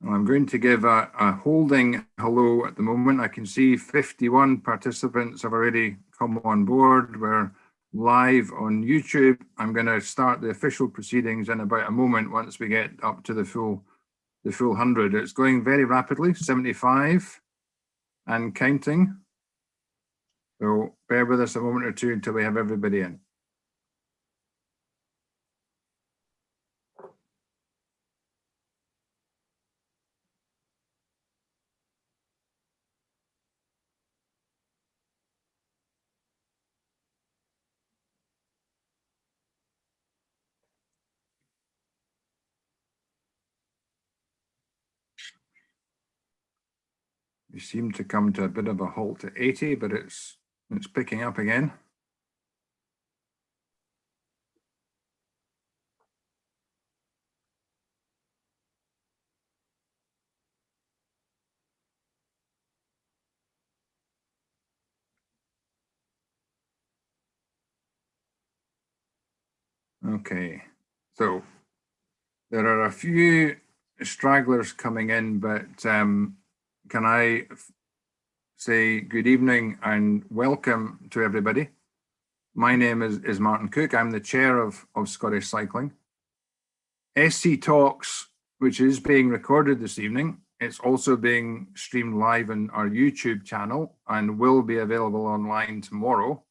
I'm going to give a holding hello at the moment. I can see 51 participants have already come on board. We're live on YouTube. I'm going to start the official proceedings in about a moment once we get up to the full 100. It's going very rapidly, 75 and counting. So bear with us a moment or two until we have everybody in. We seem to come to a bit of a halt at 80, but it's picking up again. Okay, so there are a few stragglers coming in, but can I say good evening and welcome to everybody. My name is Martin Cook. I'm the chair of Scottish Cycling. SC Talks, which is being recorded this evening, it's also being streamed live on our YouTube channel and will be available online tomorrow.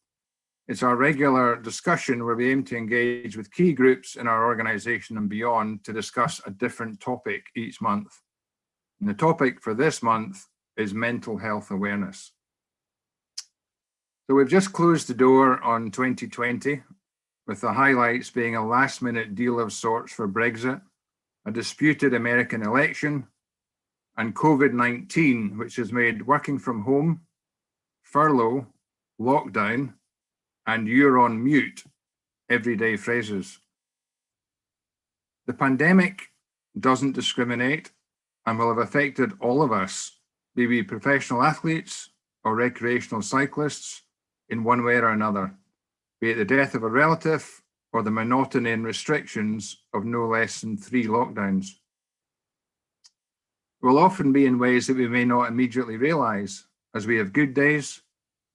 It's our regular discussion where we aim to engage with key groups in our organisation and beyond to discuss a different topic each month. And the topic for this month is mental health awareness. So we've just closed the door on 2020, with the highlights being a last-minute deal of sorts for Brexit, a disputed American election, and COVID-19, which has made working from home, furlough, lockdown, and you're on mute everyday phrases. The pandemic doesn't discriminate and will have affected all of us, be we professional athletes or recreational cyclists, in one way or another, be it the death of a relative or the monotony and restrictions of no less than 3 lockdowns. It will often be in ways that we may not immediately realise, as we have good days,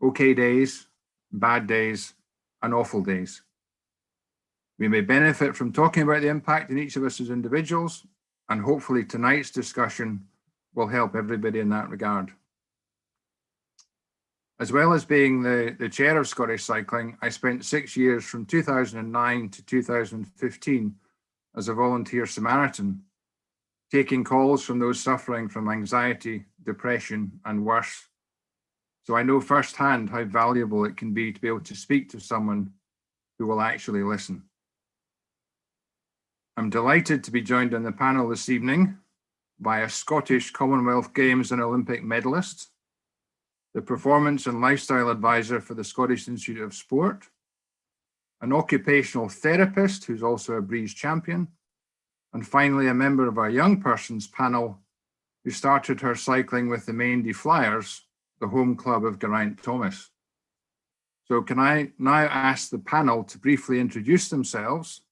okay days, bad days, and awful days. We may benefit from talking about the impact in each of us as individuals, and hopefully tonight's discussion will help everybody in that regard. As well as being the chair of Scottish Cycling, I spent 6 years from 2009 to 2015 as a volunteer Samaritan, taking calls from those suffering from anxiety, depression, and worse. So I know firsthand how valuable it can be to be able to speak to someone who will actually listen. I'm delighted to be joined on the panel this evening by a Scottish Commonwealth Games and Olympic medalist, the Performance and Lifestyle Advisor for the Scottish Institute of Sport, an occupational therapist who's also a Breeze champion, and finally a member of our young persons panel who started her cycling with the Maindee Flyers, the home club of Geraint Thomas. So can I now ask the panel to briefly introduce themselves,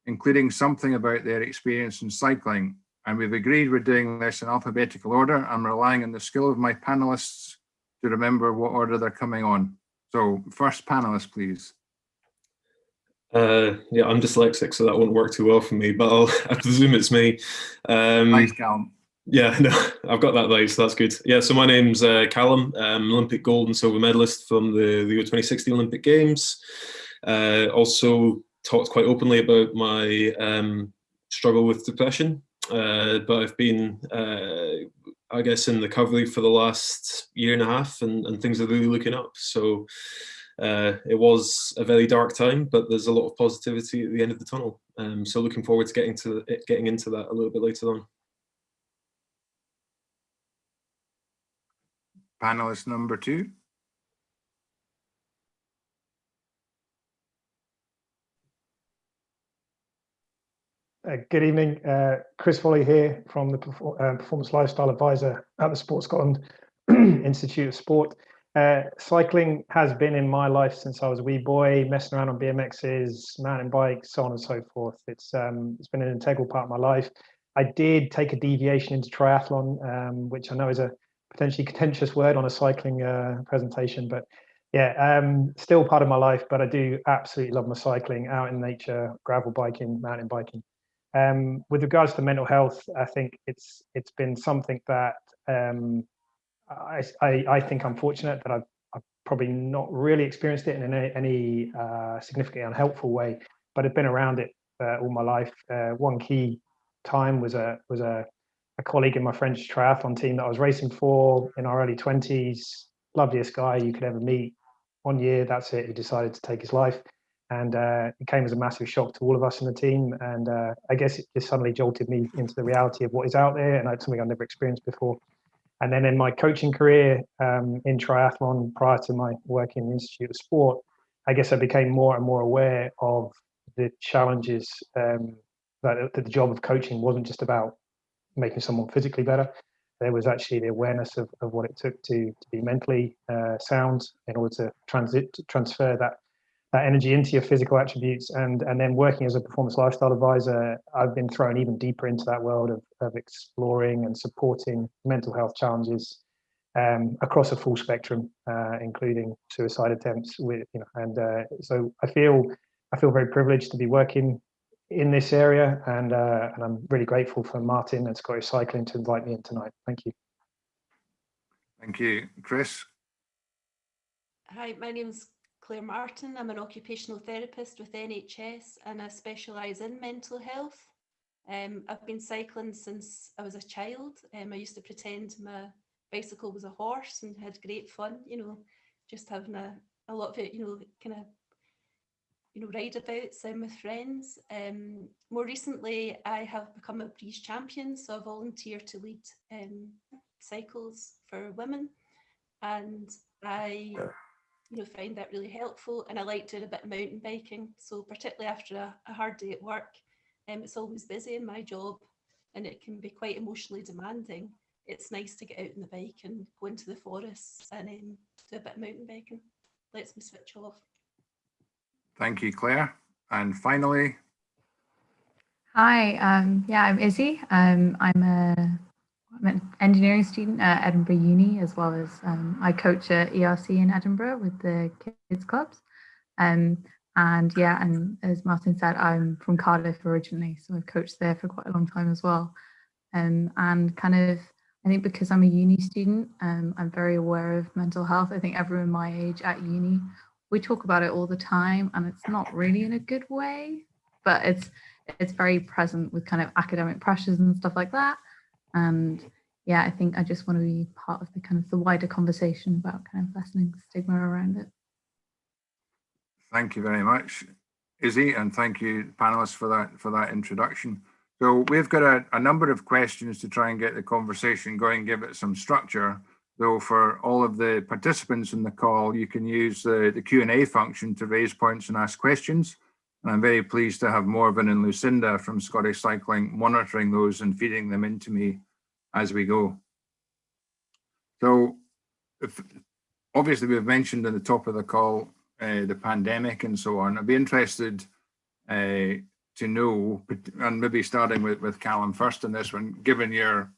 including something about their experience in cycling. And we've agreed we're doing this in alphabetical order. I'm relying on the skill of my panelists to remember what order they're coming on. So first panelist, please. Yeah, I'm dyslexic, so that won't work too well for me, but I presume it's me. Thanks, Callum. Yeah, no, I've got that right, so that's good. Yeah, so my name's Callum. I'm Olympic gold and silver medalist from the Rio 2060 Olympic Games. Also talked quite openly about my struggle with depression, but I've been, I guess, in recovery for the last year and a half, and things are really looking up. So it was a very dark time, but there's a lot of positivity at the end of the tunnel. So looking forward to getting into that a little bit later on. Panelist number 2. Good evening, Chris Foley here from the Performance Lifestyle Advisor at the Sport Scotland Institute of Sport. Cycling has been in my life since I was a wee boy, messing around on BMXs, mountain bikes, so on and so forth. It's been an integral part of my life. I did take a deviation into triathlon, which I know is a potentially contentious word on a cycling presentation, but yeah, still part of my life. But I do absolutely love my cycling, out in nature, gravel biking, mountain biking. With regards to mental health, I think it's been something that I think I'm fortunate that I've probably not really experienced it in any significantly unhelpful way, but I've been around it all my life. One key time was a colleague in my French triathlon team that I was racing for in our early 20s. Loveliest guy you could ever meet. 1 year, that's it. He decided to take his life, and it came as a massive shock to all of us in the team. And I guess it just suddenly jolted me into the reality of what is out there, and it's something I've never experienced before. And then in my coaching career in triathlon, prior to my work in the Institute of Sport, I guess I became more and more aware of the challenges that the job of coaching wasn't just about making someone physically better. There was actually the awareness of what it took to be mentally sound in order to transfer that energy into your physical attributes. And then working as a performance lifestyle advisor, I've been thrown even deeper into that world of exploring and supporting mental health challenges across a full spectrum, including suicide attempts. So I feel very privileged to be working in this area, and I'm really grateful for Martin and Scottish Cycling to invite me in tonight. Thank you. Thank you, Chris. Hi, my name's Claire Martin. I'm an occupational therapist with NHS, and I specialise in mental health. I've been cycling since I was a child. I used to pretend my bicycle was a horse and had great fun, just having a lot of it, kind of ride abouts with friends. More recently, I have become a Breeze champion, so I volunteer to lead cycles for women, and I find that really helpful. And I like doing a bit of mountain biking, so particularly after a hard day at work, it's always busy in my job and it can be quite emotionally demanding. It's nice to get out on the bike and go into the forests and do a bit of mountain biking. Lets me switch off. Thank you, Claire. And finally. Hi, I'm Izzy. I'm an engineering student at Edinburgh Uni, as well as I coach at ERC in Edinburgh with the kids clubs. And as Martin said, I'm from Cardiff originally, so I've coached there for quite a long time as well. And I think because I'm a uni student, I'm very aware of mental health. I think everyone my age at uni, we talk about it all the time, and it's not really in a good way, but it's very present with kind of academic pressures and stuff like that. And yeah, I think I just want to be part of the kind of the wider conversation about kind of lessening stigma around it. Thank you very much, Izzy, and thank you, panelists, for that introduction. So we've got a number of questions to try and get the conversation going, give it some structure. Though for all of the participants in the call, you can use the Q&A function to raise points and ask questions. And I'm very pleased to have Morven and Lucinda from Scottish Cycling monitoring those and feeding them into me as we go. So obviously we've mentioned at the top of the call the pandemic and so on. I'd be interested to know, and maybe starting with Callum first on this one, given your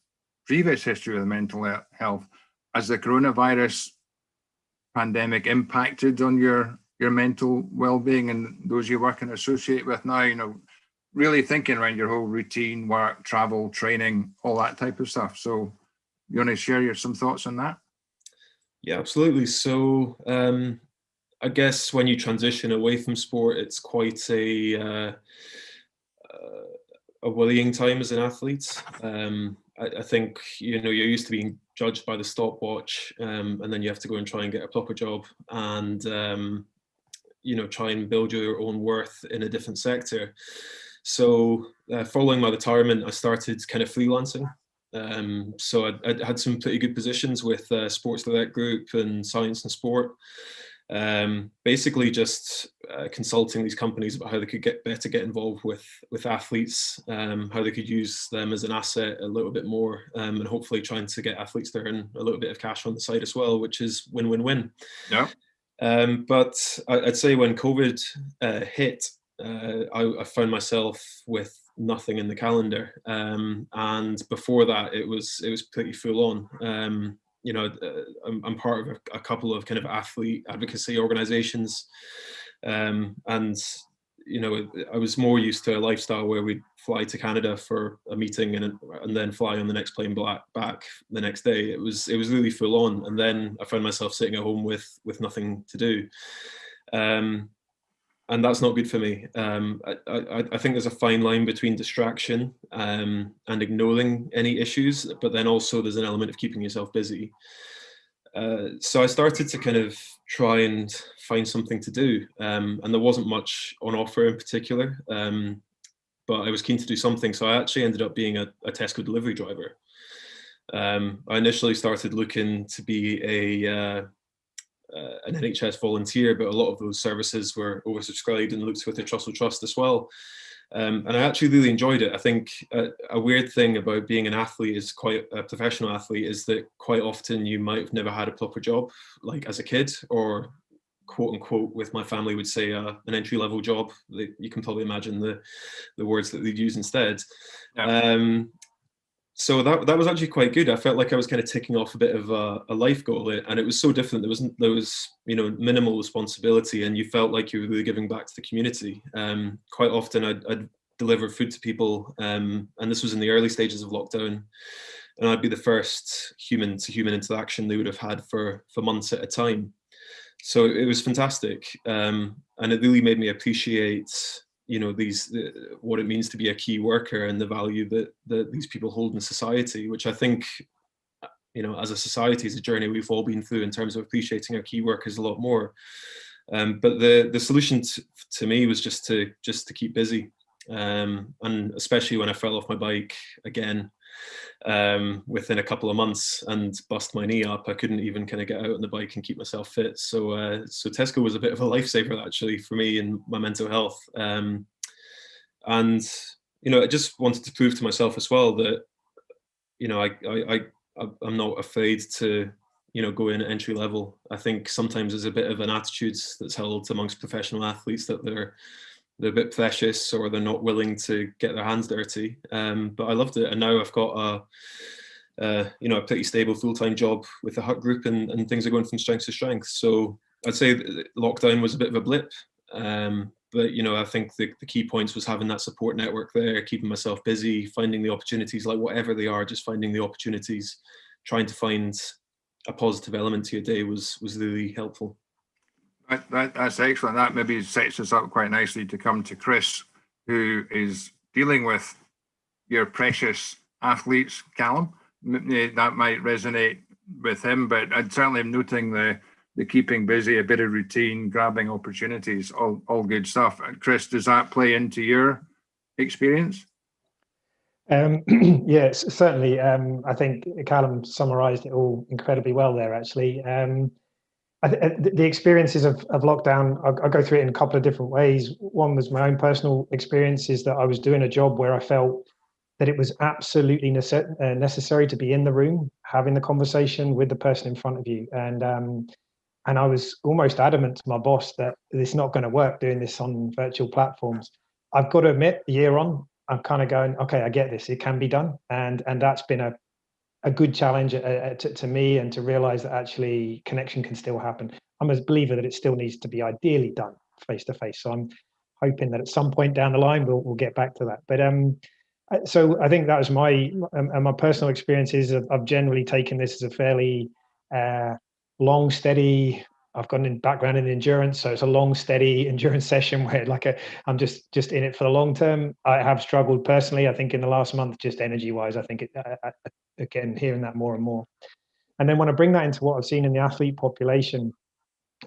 previous history with mental health, has the coronavirus pandemic impacted on your mental well-being and those you work and associate with now, really thinking around your whole routine, work, travel, training, all that type of stuff. So you want to share some thoughts on that? Yeah, absolutely. So I guess when you transition away from sport, it's quite a worrying time as an athlete. I think, you're used to being judged by the stopwatch, and then you have to go and try and get a proper job and, try and build your own worth in a different sector. So following my retirement, I started kind of freelancing. So I had some pretty good positions with Sports Direct Group and Science and Sport. Basically just consulting these companies about how they could get involved with athletes, how they could use them as an asset a little bit more, and hopefully trying to get athletes to earn a little bit of cash on the side as well, which is win-win-win. Yeah. But I'd say when COVID hit, I found myself with nothing in the calendar, and before that it was pretty full on. I'm part of a couple of kind of athlete advocacy organizations, and I was more used to a lifestyle where we'd fly to Canada for a meeting and then fly on the next plane back the next day. It was really full on, and then I found myself sitting at home with nothing to do. And that's not good for me. I think there's a fine line between distraction and ignoring any issues, but then also there's an element of keeping yourself busy. So I started to kind of try and find something to do, and there wasn't much on offer in particular, but I was keen to do something. So I actually ended up being a Tesco delivery driver. I initially started looking to be an NHS volunteer, but a lot of those services were oversubscribed and looked with the Trussell Trust as well. And I actually really enjoyed it. I think a weird thing about being an athlete, is quite a professional athlete, is that quite often you might have never had a proper job, like as a kid, or quote unquote, with my family would say an entry-level job. You can probably imagine the words that they'd use instead. Yeah. So that was actually quite good. I felt like I was kind of ticking off a bit of a life goal, and it was so different. There was minimal responsibility, and you felt like you were really giving back to the community. Quite often I'd deliver food to people, and this was in the early stages of lockdown, and I'd be the first human to human interaction they would have had for months at a time. So it was fantastic, and it really made me appreciate what it means to be a key worker and the value that these people hold in society, which I think, as a society, is a journey we've all been through in terms of appreciating our key workers a lot more. But the solution to me was just to keep busy, and especially when I fell off my bike again within a couple of months and bust my knee up, I couldn't even kind of get out on the bike and keep myself fit. So Tesco was a bit of a lifesaver actually for me and my mental health. And I just wanted to prove to myself as well that I'm not afraid to go in at entry level. I think sometimes there's a bit of an attitude that's held amongst professional athletes that they're a bit precious, or they're not willing to get their hands dirty. But I loved it, and now I've got a pretty stable full-time job with the Hut Group, and things are going from strength to strength. So I'd say lockdown was a bit of a blip, but I think the key points was having that support network there, keeping myself busy, finding the opportunities, like whatever they are, just finding the opportunities, trying to find a positive element to your day was really helpful. That's excellent. That maybe sets us up quite nicely to come to Chris, who is dealing with your precious athletes, Callum. That might resonate with him, but I'd certainly am noting the keeping busy, a bit of routine, grabbing opportunities, all good stuff. Chris, does that play into your experience? Yes, certainly. I think Callum summarised it all incredibly well there, actually. The experiences of lockdown, I'll go through it in a couple of different ways. One was my own personal experiences, that I was doing a job where I felt that it was absolutely necessary to be in the room, having the conversation with the person in front of you. And I was almost adamant to my boss that it's not going to work doing this on virtual platforms. I've got to admit, a year on, I'm kind of going, okay, I get this, it can be done. And that's been a good challenge to me, and to realize that actually connection can still happen. I'm a believer that it still needs to be ideally done face to face. So I'm hoping that at some point down the line we'll get back to that. But so I think that was my personal experiences. I've generally taken this as a fairly long, steady. I've got a background in endurance, so it's a long, steady endurance session where I'm just in it for the long term. I have struggled personally, I think, in the last month, just energy-wise. I think again, hearing that more and more. And then when I bring that into what I've seen in the athlete population,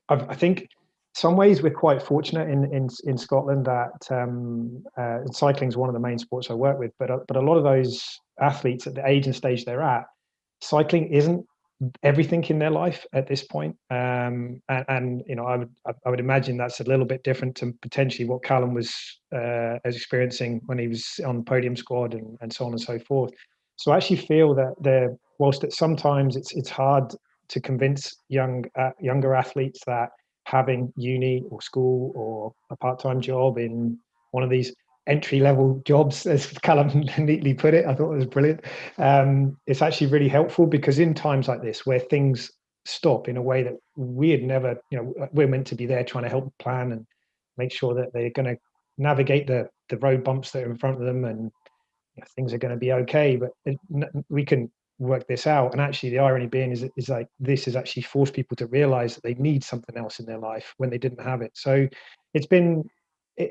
I think in some ways we're quite fortunate in Scotland that cycling is one of the main sports I work with, but a lot of those athletes at the age and stage they're at, cycling isn't everything in their life at this point. And I would imagine that's a little bit different to potentially what Callum was experiencing when he was on the podium squad and so on and so forth. So I actually feel that whilst sometimes it's hard to convince younger athletes that having uni or school or a part-time job in one of these entry-level jobs, as Callum neatly put it. I thought it was brilliant. It's actually really helpful, because in times like this where things stop in a way that we had never, we're meant to be there trying to help plan and make sure that they're going to navigate the road bumps that are in front of them, and things are going to be okay, but we can work this out. And actually the irony being is like, this has actually forced people to realize that they need something else in their life when they didn't have it. So it's been,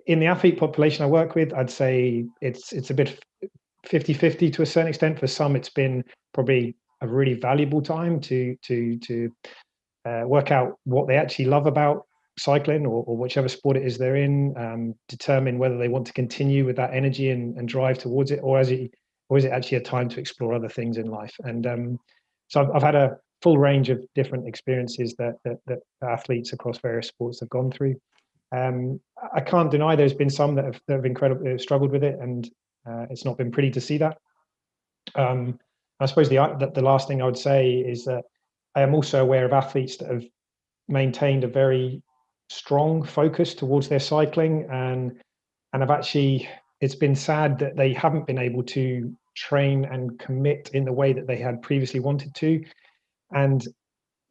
in the athlete population I work with, I'd say it's a bit 50-50 to a certain extent. For some, it's been probably a really valuable time to work out what they actually love about cycling or whichever sport it is they're in, determine whether they want to continue with that energy and drive towards it, or is it actually a time to explore other things in life. And so I've had a full range of different experiences that athletes across various sports have gone through. I can't deny there's been some that have incredibly struggled with it, and it's not been pretty to see that. I suppose the last thing I would say is that I am also aware of athletes that have maintained a very strong focus towards their cycling, and have actually, it's been sad that they haven't been able to train and commit in the way that they had previously wanted to. And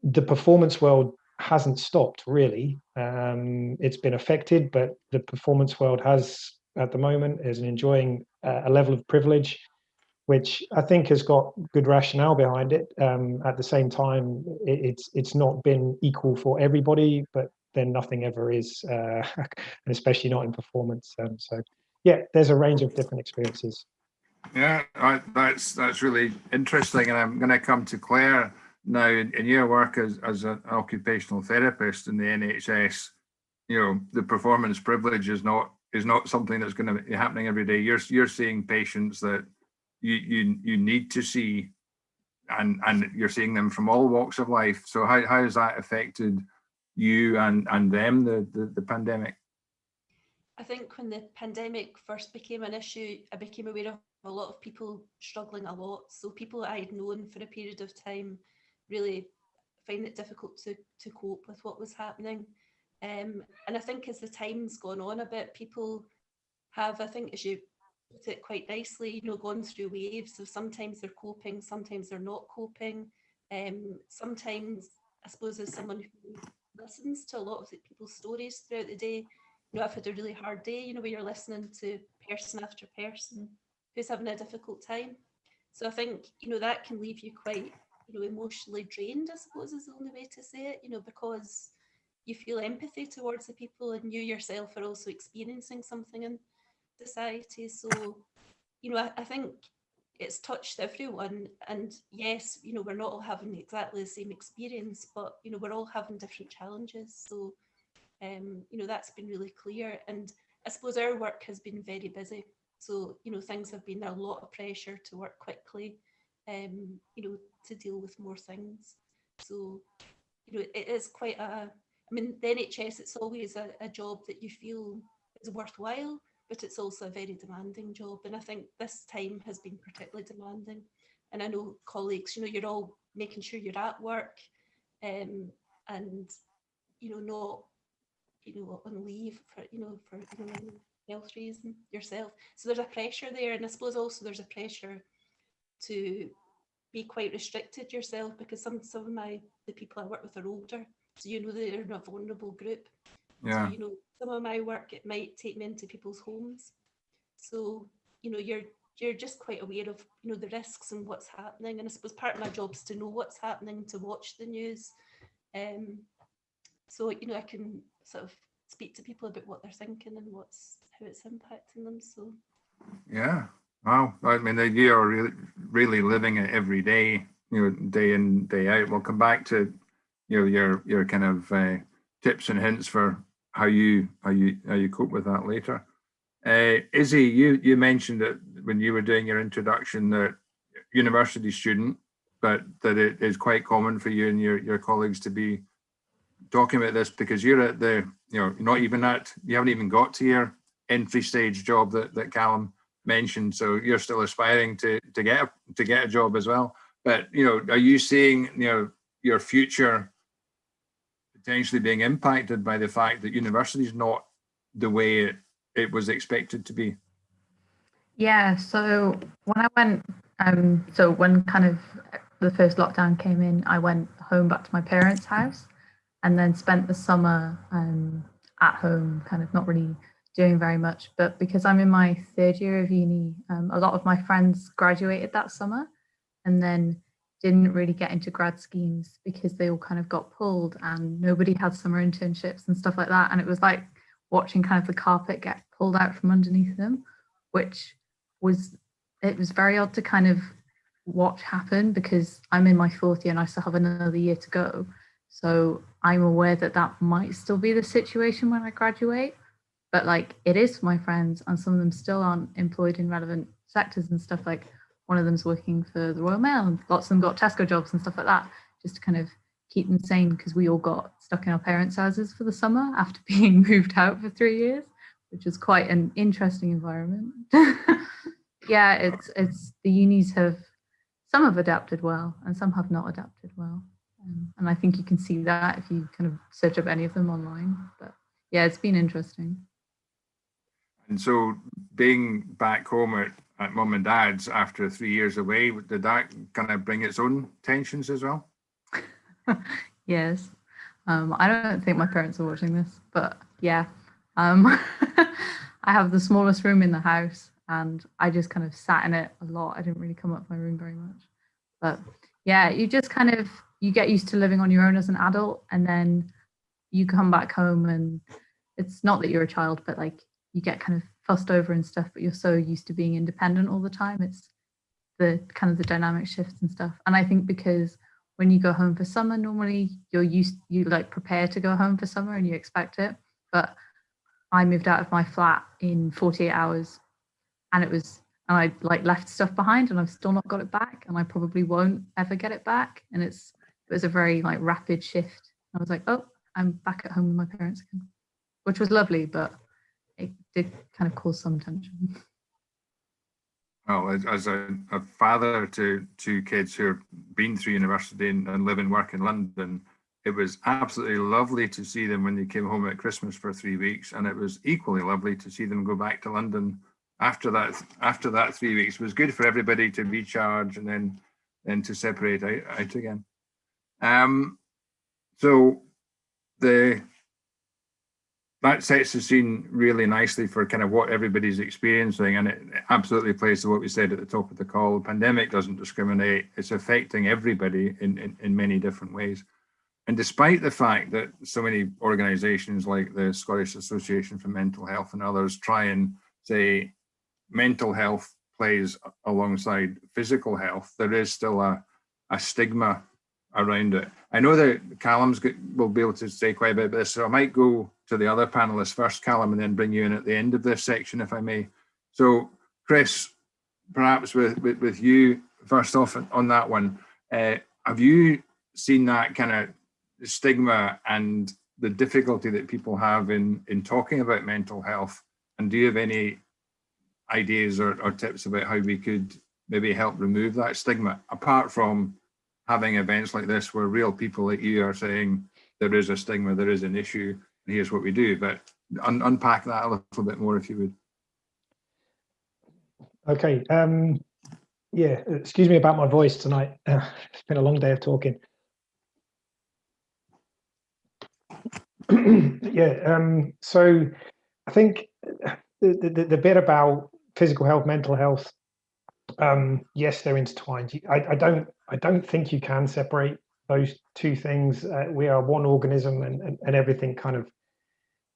the performance world hasn't stopped, really. It's been affected, but the performance world has, at the moment, is enjoying a level of privilege, which I think has got good rationale behind it. At the same time, it's not been equal for everybody, but then nothing ever is, and especially not in performance. So yeah, there's a range of different experiences. Yeah, that's really interesting, and I'm going to come to Claire now. In your work as an occupational therapist in the NHS, the performance privilege is not something that's going to be happening every day. You're seeing patients that you need to see, and you're seeing them from all walks of life. So how has that affected you and them, the pandemic? I think when the pandemic first became an issue, I became aware of a lot of people struggling a lot. So people I had known for a period of time really find it difficult to cope with what was happening. And I think as the time's gone on a bit, people have, I think, as you put it quite nicely, gone through waves. So sometimes they're coping, sometimes they're not coping. Sometimes, I suppose, as someone who listens to a lot of the people's stories throughout the day, I've had a really hard day, where you're listening to person after person who's having a difficult time. So I think, that can leave you quite, emotionally drained, I suppose is the only way to say it, because you feel empathy towards the people, and you yourself are also experiencing something in society. So, I think it's touched everyone. And yes, we're not all having exactly the same experience, but, we're all having different challenges. So, that's been really clear. And I suppose our work has been very busy. So, things have been a lot of pressure to work quickly, to deal with more things. So, it is quite the NHS, it's always a job that you feel is worthwhile, but it's also a very demanding job. And I think this time has been particularly demanding. And I know colleagues, you're all making sure you're at work, and, not, on leave for any health reason yourself. So there's a pressure there. And I suppose also there's a pressure to be quite restricted yourself, because some of the people I work with are older, so they're in a vulnerable group. Yeah. So some of my work, it might take me into people's homes, so you're just quite aware of the risks and what's happening. And I suppose part of my job is to know what's happening, to watch the news, so I can sort of speak to people about what they're thinking and how it's impacting them. So yeah. Wow. I mean, you are really living it every day, day in, day out. We'll come back to, your kind of tips and hints for how you cope with that later. Izzy, you mentioned that when you were doing your introduction, that university student, but that it is quite common for you and your colleagues to be talking about this, because you're at you haven't even got to your entry stage job that Callum mentioned, so you're still aspiring to get a job as well. But are you seeing your future potentially being impacted by the fact that university is not the way it was expected to be? Yeah, so when I went, so when kind of the first lockdown came in, I went home back to my parents' house and then spent the summer at home, kind of not really doing very much. But because I'm in my third year of uni, a lot of my friends graduated that summer and then didn't really get into grad schemes because they all kind of got pulled and nobody had summer internships and stuff like that. And it was like watching kind of the carpet get pulled out from underneath them, which was, it was very odd to kind of watch happen because I'm in my fourth year and I still have another year to go. So I'm aware that that might still be the situation when I graduate, but like it is for my friends and some of them still aren't employed in relevant sectors and stuff. Like one of them's working for the Royal Mail and lots of them got Tesco jobs and stuff like that, just to kind of keep them sane because we all got stuck in our parents' houses for the summer after being moved out for 3 years, which was quite an interesting environment. Yeah, it's the unis have, some have adapted well and some have not adapted well. And I think you can see that if you kind of search up any of them online. But yeah, it's been interesting. And so being back home at mum and dad's after 3 years away, did that kind of bring its own tensions as well? Yes. I don't think my parents are watching this, but yeah. I have the smallest room in the house and I just kind of sat in it a lot. I didn't really come up my room very much. But yeah, you just kind of, you get used to living on your own as an adult and then you come back home and it's not that you're a child, but like you get kind of fussed over and stuff, but you're so used to being independent all the time. It's the kind of the dynamic shifts and stuff. And I think because when you go home for summer, normally you like prepare to go home for summer and you expect it. But I moved out of my flat in 48 hours and I like left stuff behind and I've still not got it back and I probably won't ever get it back. And it was a very like rapid shift. I was like, oh, I'm back at home with my parents again, which was lovely, but it did kind of cause some tension. Well, as a father to two kids who have been through university and live and work in London, it was absolutely lovely to see them when they came home at Christmas for 3 weeks. And it was equally lovely to see them go back to London after that 3 weeks. It was good for everybody to recharge and then to separate out again. So that sets the scene really nicely for kind of what everybody's experiencing, and it absolutely plays to what we said at the top of the call. The pandemic doesn't discriminate. It's affecting everybody in many different ways. And despite the fact that so many organisations like the Scottish Association for Mental Health and others try and say mental health plays alongside physical health, there is still a stigma around it. I know that Callum's will be able to say quite a bit about this, so I might go to the other panelists first, Callum, and then bring you in at the end of this section, if I may. So, Chris, perhaps with you first off on that one, have you seen that kind of stigma and the difficulty that people have in talking about mental health? And do you have any ideas or tips about how we could maybe help remove that stigma, apart from having events like this where real people like you are saying there is a stigma, there is an issue, and here's what we do? But unpack that a little bit more if you would. Okay. Yeah, excuse me about my voice tonight. It's been a long day of talking. Yeah, so I think the bit about physical health, mental health, yes, they're intertwined. I don't think you can separate those two things. We are one organism, and everything kind of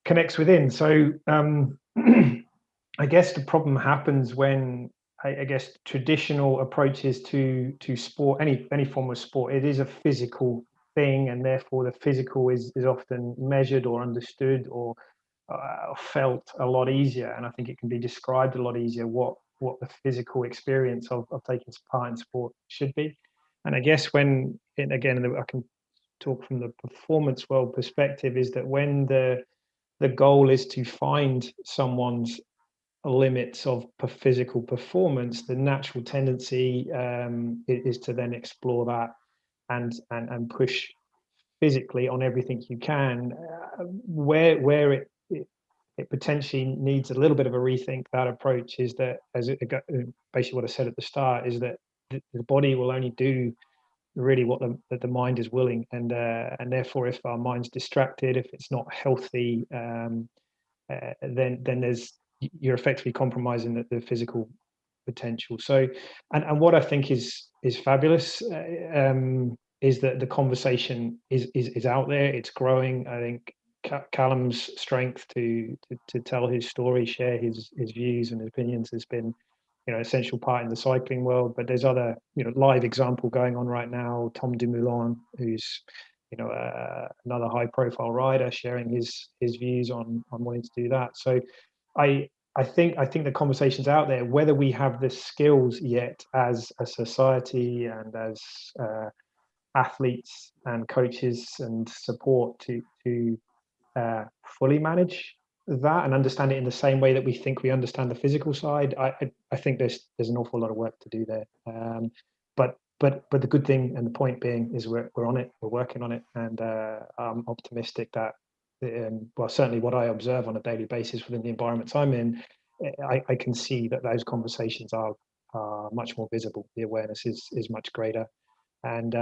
connects within. So I guess the problem happens when I guess traditional approaches to sport, any form of sport, it is a physical thing, and therefore the physical is often measured or understood or felt a lot easier. And I think it can be described a lot easier what the physical experience of taking part in sport should be. And I guess when, again, I can talk from the performance world perspective, is that when the goal is to find someone's limits of physical performance, the natural tendency is to then explore that and push physically on everything you can. Where it potentially needs a little bit of a rethink, that approach, is that, basically what I said at the start, is that the body will only do really what the mind is willing, and therefore if our mind's distracted, if it's not healthy, then you're effectively compromising the physical potential. So, and what I think is fabulous is that the conversation is out there. It's growing. I think Callum's strength to tell his story, share his views and opinions, has been, essential part in the cycling world. But there's other, live example going on right now. Tom Dumoulin, who's, another high profile rider, sharing his views on wanting to do that. So I think the conversation's out there. Whether we have the skills yet as a society and as athletes and coaches and support to fully manage that and understand it in the same way that we think we understand the physical side, I think there's an awful lot of work to do there. But the good thing, and the point being, is we're on it, we're working on it, and I'm optimistic that, well, certainly what I observe on a daily basis within the environments I'm in, I can see that those conversations are much more visible. The awareness is much greater, and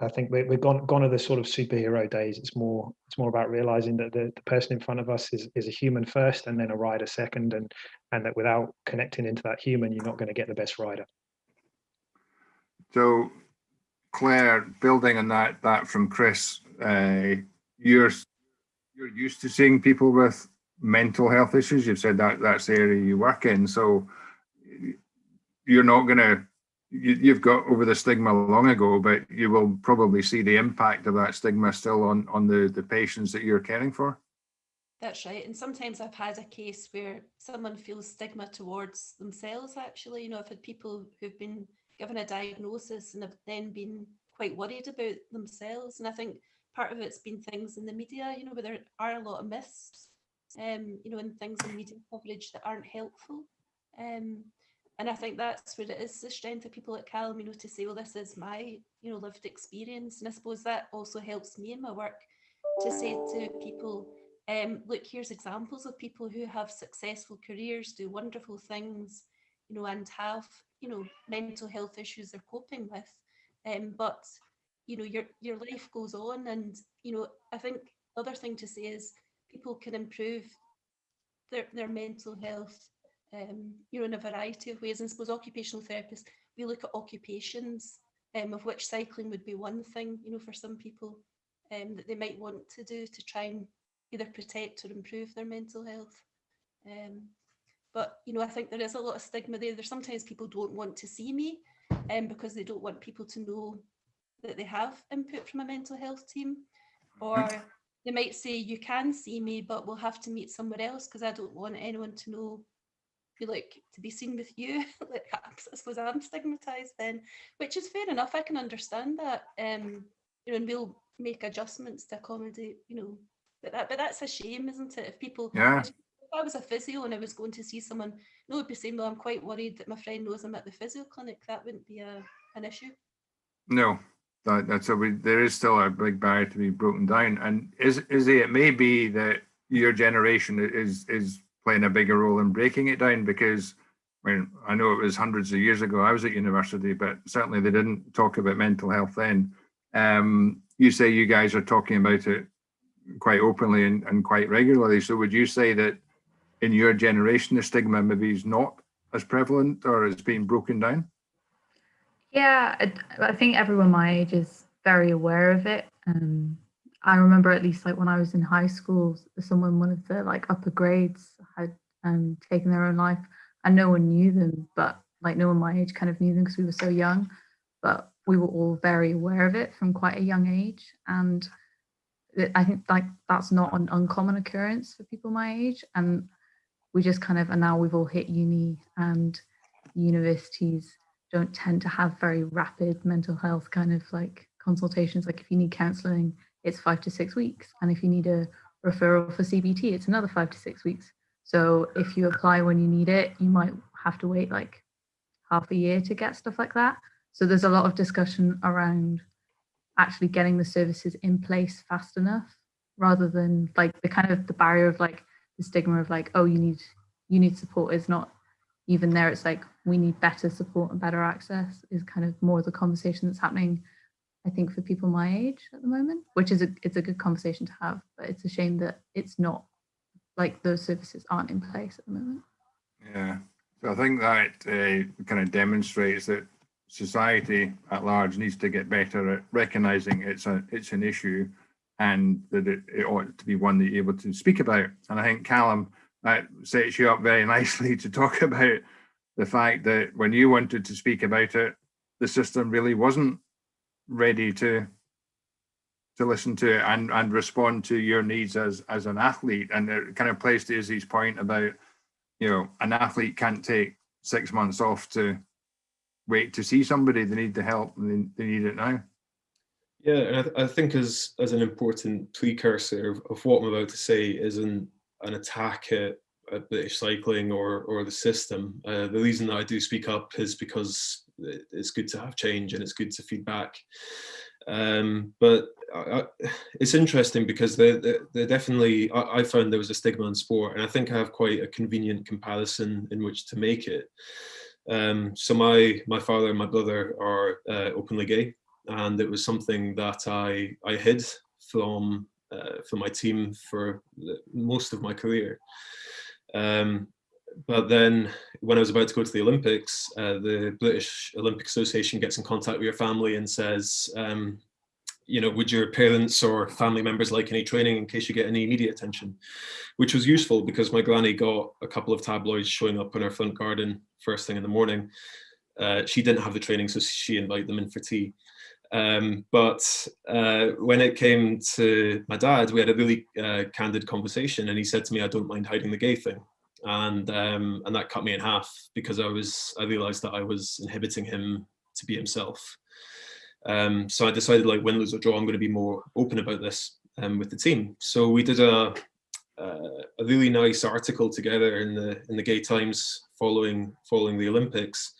I think we're gone to the sort of superhero days. It's more about realizing that the person in front of us is a human first, and then a rider second, and that without connecting into that human, you're not going to get the best rider. So, Claire, building on that from Chris, you're used to seeing people with mental health issues. You've said that that's the area you work in. So you're not going to, you've got over the stigma long ago, but you will probably see the impact of that stigma still on the patients that you're caring for. That's right. And sometimes I've had a case where someone feels stigma towards themselves, actually. I've had people who've been given a diagnosis and have then been quite worried about themselves. And I think part of it's been things in the media, where there are a lot of myths, and things in media coverage that aren't helpful. And I think that's where it is the strength of people like Callum, to say, well, this is my, lived experience. And I suppose that also helps me in my work to say to people, look, here's examples of people who have successful careers, do wonderful things, and have, mental health issues they're coping with. But, your life goes on. And, I think the other thing to say is people can improve their mental health, in a variety of ways. And I suppose occupational therapists, we look at occupations, of which cycling would be one thing, for some people, that they might want to do to try and either protect or improve their mental health. But, I think there is a lot of stigma there. There's sometimes people don't want to see me, because they don't want people to know that they have input from a mental health team. Or they might say, you can see me, but we'll have to meet somewhere else, because I don't want anyone to know, to be seen with you. I suppose I'm stigmatized then, which is fair enough. I can understand that. And we'll make adjustments to accommodate, but that's a shame, isn't it? If people, if I was a physio and I was going to see someone, no one would be saying, well, I'm quite worried that my friend knows I'm at the physio clinic. That wouldn't be an issue. No, there is still a big barrier to be broken down. And it may be that your generation is playing a bigger role in breaking it down, because I know it was hundreds of years ago I was at university, but certainly they didn't talk about mental health then. You say you guys are talking about it quite openly and quite regularly. So would you say that in your generation, the stigma maybe is not as prevalent, or is being broken down? Yeah, I think everyone my age is very aware of it. I remember, at least when I was in high school, one of the upper grades had taken their own life, and no one knew them, but no one my age kind of knew them because we were so young, but we were all very aware of it from quite a young age. And I think that's not an uncommon occurrence for people my age. And we just and now we've all hit uni, and universities don't tend to have very rapid mental health consultations. If you need counselling, it's 5 to 6 weeks. And if you need a referral for CBT, it's another 5 to 6 weeks. So if you apply when you need it, you might have to wait half a year to get stuff like that. So there's a lot of discussion around actually getting the services in place fast enough, rather than like the barrier of like the stigma of like, oh, you need support is not even there. It's like, we need better support and better access is kind of more the conversation that's happening, I think, for people my age at the moment, which is it's a good conversation to have, but it's a shame that it's not, like, those services aren't in place at the moment. Yeah, so I think that kind of demonstrates that society at large needs to get better at recognizing it's an issue, and that it ought to be one that you're able to speak about. And I think, Callum, that sets you up very nicely to talk about the fact that when you wanted to speak about it, the system really wasn't ready to listen to it and respond to your needs as an athlete. And it kind of plays to Izzy's point about, an athlete can't take 6 months off to wait to see somebody. They need the help, and they need it now. Yeah, and I think as an important precursor of what I'm about to say isn't an attack at British cycling or the system. The reason that I do speak up is because it's good to have change and it's good to feed back. But it's interesting because they're definitely, I found there was a stigma in sport, and I think I have quite a convenient comparison in which to make it. So my father and my brother are openly gay, and it was something that I hid from my team for most of my career. But then when I was about to go to the Olympics, the British Olympic Association gets in contact with your family and says, would your parents or family members like any training in case you get any media attention? Which was useful because my granny got a couple of tabloids showing up in her front garden first thing in the morning. She didn't have the training, so she invited them in for tea. But when it came to my dad, we had a really candid conversation, and he said to me, I don't mind hiding the gay thing. And that cut me in half because I realized that I was inhibiting him to be himself. So I decided, like, win, lose or draw, I'm going to be more open about this with the team. So we did a really nice article together in the Gay Times following the Olympics,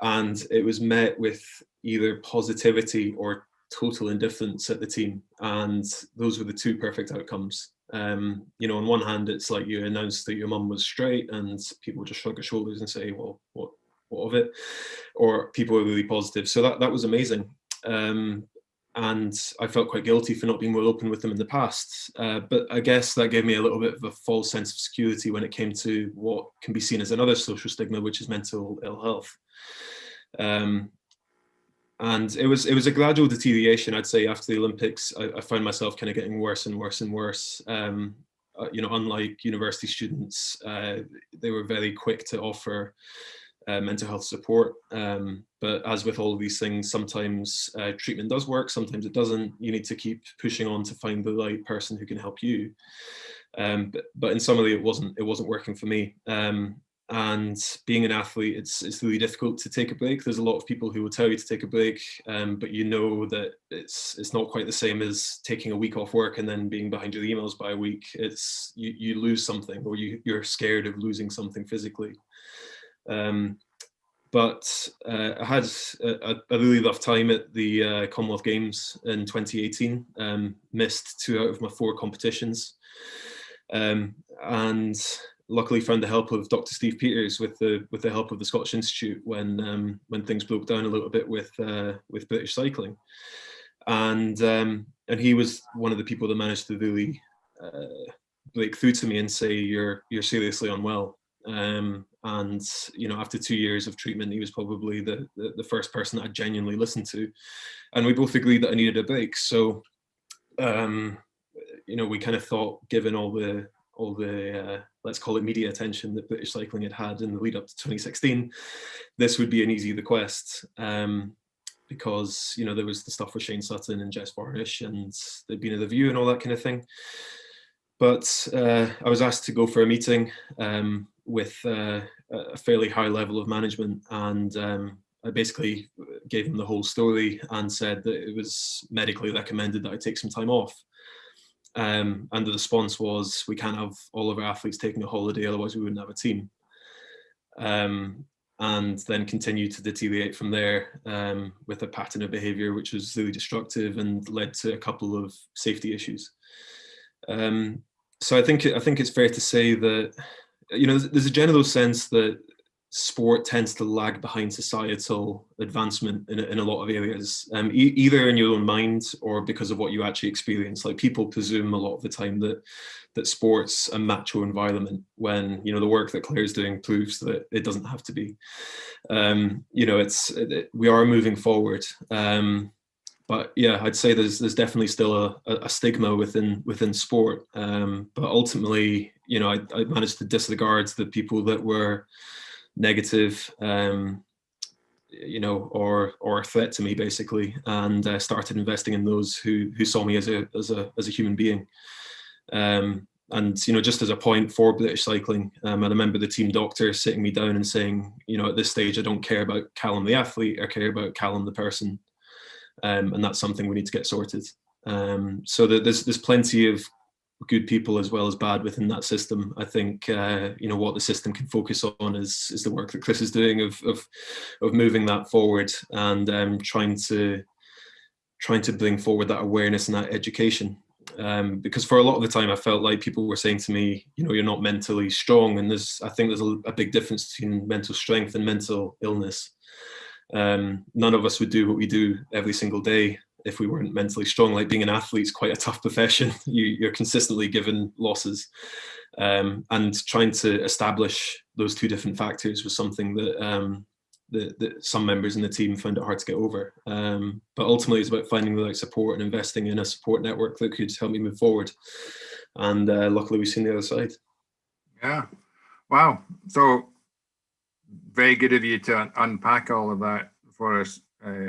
and it was met with either positivity or total indifference at the team, and those were the two perfect outcomes. On one hand, it's like you announced that your mum was straight, and people just shrug their shoulders and say, well, what of it? Or people were really positive. So that was amazing. And I felt quite guilty for not being more open with them in the past. But I guess that gave me a little bit of a false sense of security when it came to what can be seen as another social stigma, which is mental ill health. And it was a gradual deterioration, I'd say. After the Olympics, I found myself kind of getting worse and worse and worse. Unlike university students, they were very quick to offer mental health support. But as with all of these things, sometimes treatment does work, sometimes it doesn't. You need to keep pushing on to find the right person who can help you. But in summary, it wasn't working for me. And being an athlete, it's really difficult to take a break. There's a lot of people who will tell you to take a break, but you know that it's not quite the same as taking a week off work and then being behind your emails by a week. It's you lose something, or you're scared of losing something physically. But I had a really rough time at the Commonwealth Games in 2018. Missed 2 out of my 4 competitions, and luckily found the help of Dr. Steve Peters with the help of the Scottish Institute when things broke down a little bit with British cycling, and he was one of the people that managed to really break through to me and say, you're seriously unwell. And after 2 years of treatment, he was probably the first person that I genuinely listened to, and we both agreed that I needed a break. So we kind of thought, given all the let's call it media attention that British cycling had in the lead up to 2016, this would be an easy request, because there was the stuff with Shane Sutton and Jess Varnish, and there'd been a review and all that kind of thing. But I was asked to go for a meeting with a fairly high level of management, and I basically gave him the whole story and said that it was medically recommended that I take some time off. And the response was, we can't have all of our athletes taking a holiday, otherwise we wouldn't have a team. and then continued to deteriorate from there with a pattern of behaviour which was really destructive and led to a couple of safety issues. So I think it's fair to say that, you know, there's a general sense that sport tends to lag behind societal advancement in a lot of areas, either in your own mind or because of what you actually experience. Like, people presume a lot of the time that sport's a macho environment, when, you know, the work that Claire's doing proves that it doesn't have to be. You know, we are moving forward. But yeah, I'd say there's definitely still a stigma within sport. But ultimately, you know, I managed to disregard the people that were negative, you know, or a threat to me, basically, and started investing in those who saw me as a human being. And, you know, just as a point for British cycling, I remember the team doctor sitting me down and saying, you know, at this stage, I don't care about Callum the athlete, I care about Callum the person. And that's something we need to get sorted. So there's plenty of good people as well as bad within that system. I think you know, what the system can focus on is the work that Chris is doing of moving that forward, and trying to bring forward that awareness and that education. Because for a lot of the time, I felt like people were saying to me, you know, you're not mentally strong, and I think there's a big difference between mental strength and mental illness. None of us would do what we do every single day if we weren't mentally strong. Like, being an athlete is quite a tough profession. You're consistently given losses, and trying to establish those two different factors was something that that some members in the team found it hard to get over. But ultimately, it's about finding the right support and investing in a support network that could help me move forward. And luckily, we've seen the other side. Yeah. Wow. So very good of you to unpack all of that for us,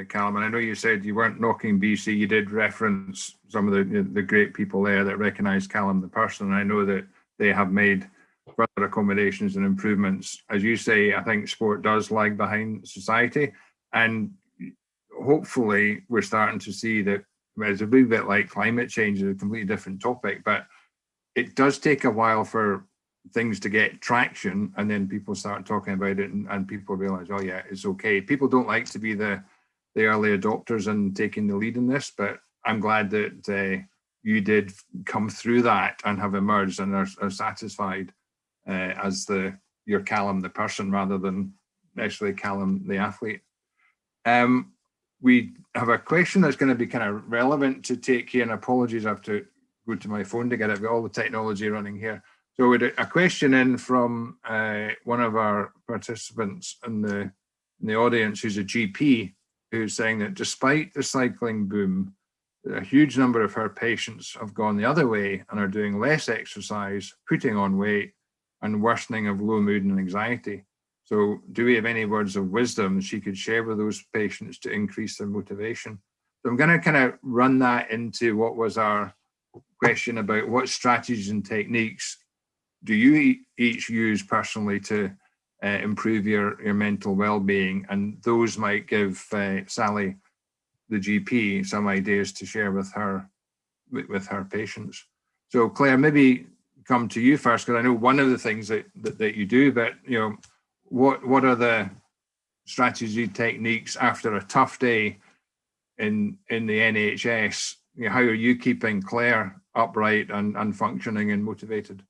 Callum. And I know you said you weren't knocking BC. You did reference some of the great people there that recognise Callum the person. And I know that they have made further accommodations and improvements. As you say, I think sport does lag behind society. And hopefully we're starting to see that, it's a wee bit like climate change, is a completely different topic, but it does take a while for things to get traction, and then people start talking about it, and people realize, oh yeah, it's okay. People don't like to be the early adopters and taking the lead in this, but I'm glad that you did come through that and have emerged and are satisfied as your Callum the person rather than necessarily Callum the athlete. We have a question that's going to be kind of relevant to take here, and apologies, I have to go to my phone to get it. I've got all the technology running here. So we had a question in from one of our participants in the audience, who's a GP, who's saying that despite the cycling boom, a huge number of her patients have gone the other way and are doing less exercise, putting on weight, and worsening of low mood and anxiety. So do we have any words of wisdom she could share with those patients to increase their motivation? So I'm going to kind of run that into what was our question about what strategies and techniques do you each use personally to improve your mental well-being? And those might give Sally, the GP, some ideas to share with her patients. So Claire, maybe come to you first, because I know one of the things that you do, but you know, what are the strategy techniques after a tough day in the NHS? You know, how are you keeping Claire upright and functioning and motivated?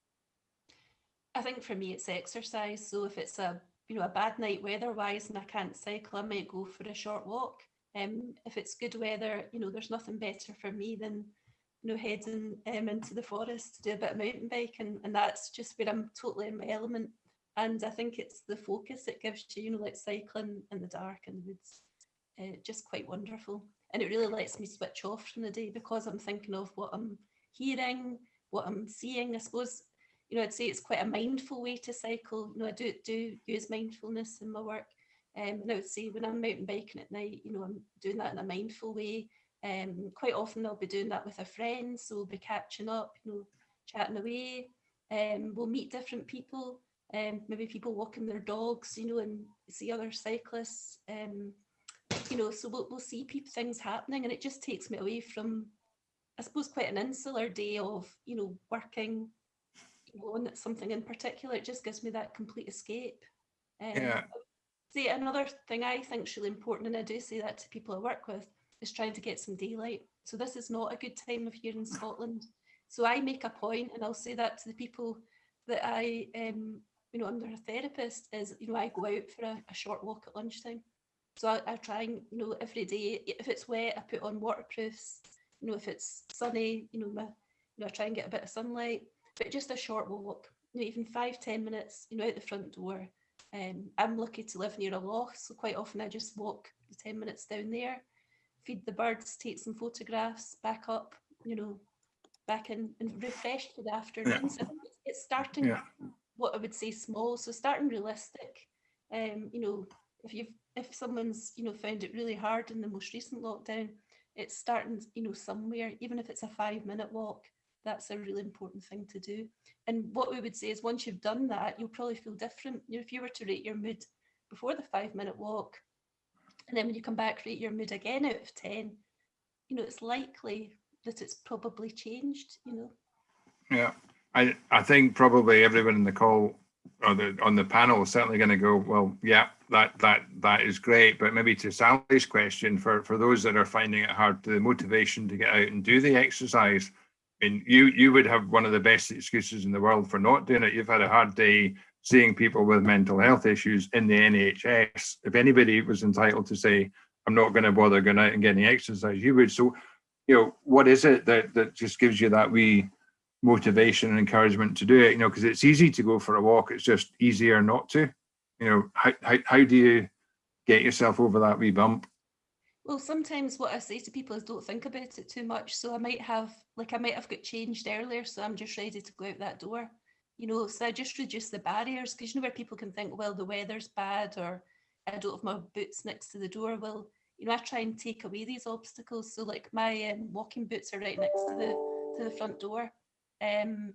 I think for me it's exercise. So if it's a bad night weather-wise and I can't cycle, I might go for a short walk. If it's good weather, you know, there's nothing better for me than, you know, heading into the forest to do a bit of mountain biking, and that's just where I'm totally in my element. And I think it's the focus it gives you, you know, like cycling in the dark in the woods, just quite wonderful. And it really lets me switch off from the day, because I'm thinking of what I'm hearing, what I'm seeing. I suppose, you know, I'd say it's quite a mindful way to cycle. You know, I do use mindfulness in my work. And I would say when I'm mountain biking at night, you know, I'm doing that in a mindful way. Quite often I'll be doing that with a friend, so we'll be catching up, you know, chatting away. We'll meet different people, maybe people walking their dogs, you know, and see other cyclists. You know, so we'll see things happening, and it just takes me away from, I suppose, quite an insular day of, you know, working on something in particular. It just gives me that complete escape. Yeah. See, another thing I think is really important, and I do say that to people I work with, is trying to get some daylight. So this is not a good time of year in Scotland. So I make a point, and I'll say that to the people that I, I'm their therapist, is, I go out for a short walk at lunchtime. So I try and, every day, if it's wet, I put on waterproofs. If it's sunny, I try and get a bit of sunlight, but just a short walk, even 5-10 minutes, out the front door. I'm lucky to live near a loch, so quite often I just walk the 10 minutes down there, feed the birds, take some photographs, back up, back in and refreshed for the afternoon. Yeah. So it's starting what I would say small, so starting realistic. If someone's found it really hard in the most recent lockdown, it's starting somewhere, even if it's a 5-minute walk. That's a really important thing to do. And what we would say is, once you've done that, you'll probably feel different. If you were to rate your mood before the 5-minute walk, and then when you come back, rate your mood again out of 10, it's likely that it's probably changed. Yeah, I think probably everyone in the call or on the panel is certainly going to go, well, yeah, that is great. But maybe to Sally's question, for those that are finding it hard, the motivation to get out and do the exercise, I mean, you would have one of the best excuses in the world for not doing it. You've had a hard day seeing people with mental health issues in the NHS. If anybody was entitled to say, I'm not going to bother going out and getting exercise, you would. So, what is it that just gives you that wee motivation and encouragement to do it? Because it's easy to go for a walk. It's just easier not to. How do you get yourself over that wee bump? Well, sometimes what I say to people is, don't think about it too much. So I might have got changed earlier, so I'm just ready to go out that door. So I just reduce the barriers, because where people can think, well, the weather's bad, or I don't have my boots next to the door. Well, I try and take away these obstacles. So like my walking boots are right next to the front door. And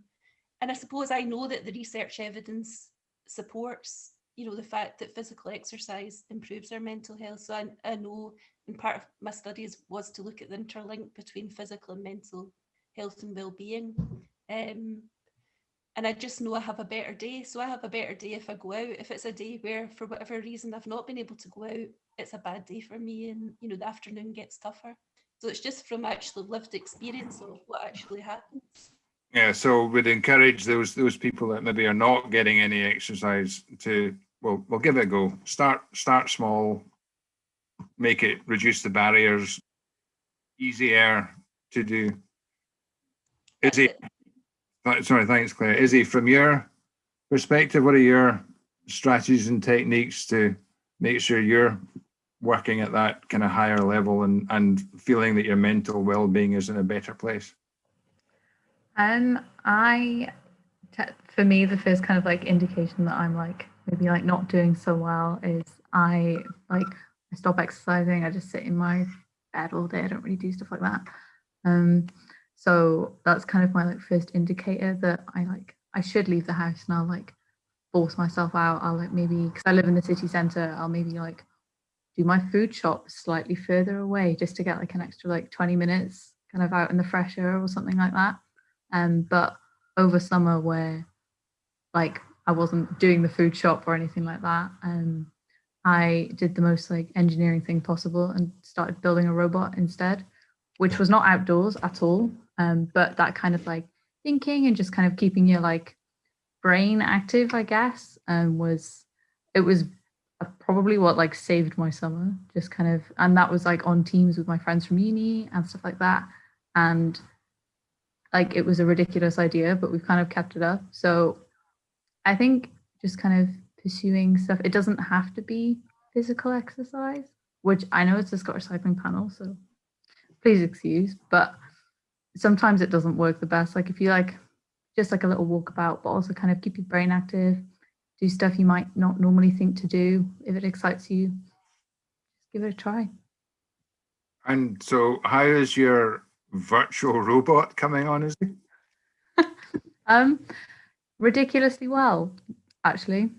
I suppose I know that the research evidence supports, the fact that physical exercise improves our mental health. So I know, and part of my studies was to look at the interlink between physical and mental health and well-being. And I just know I have a better day. So I have a better day if I go out. If it's a day where, for whatever reason, I've not been able to go out, it's a bad day for me, and the afternoon gets tougher. So it's just from actually lived experience of what actually happens. Yeah, so we'd encourage those people that maybe are not getting any exercise to, we'll give it a go. Start small, reduce the barriers, easier to do. Izzy, sorry, thanks, Claire. Izzy, from your perspective, what are your strategies and techniques to make sure you're working at that kind of higher level and feeling that your mental well-being is in a better place? For me, the first kind of like indication that I'm like maybe like not doing so well is I stop exercising. I just sit in my bed all day. I don't really do stuff like that. So that's kind of my like first indicator that I should leave the house, and I'll like force myself out. I'll like, maybe because I live in the city centre, I'll maybe like do my food shop slightly further away just to get like an extra like 20 minutes kind of out in the fresh air or something like that. But over summer, where like I wasn't doing the food shop or anything like that, I did the most like engineering thing possible and started building a robot instead, which was not outdoors at all. But that kind of like thinking and just kind of keeping your like brain active, I guess, was probably what like saved my summer. Just kind of, and that was like on Teams with my friends from uni and stuff like that. And like it was a ridiculous idea, but we've kind of kept it up. So I think just kind of pursuing stuff. It doesn't have to be physical exercise, which I know it's a Scottish cycling panel, so please excuse, but sometimes it doesn't work the best. Like if you like just like a little walkabout, but also kind of keep your brain active, do stuff you might not normally think to do. If it excites you, just give it a try. And so how is your virtual robot coming on, is it? Ridiculously well, actually.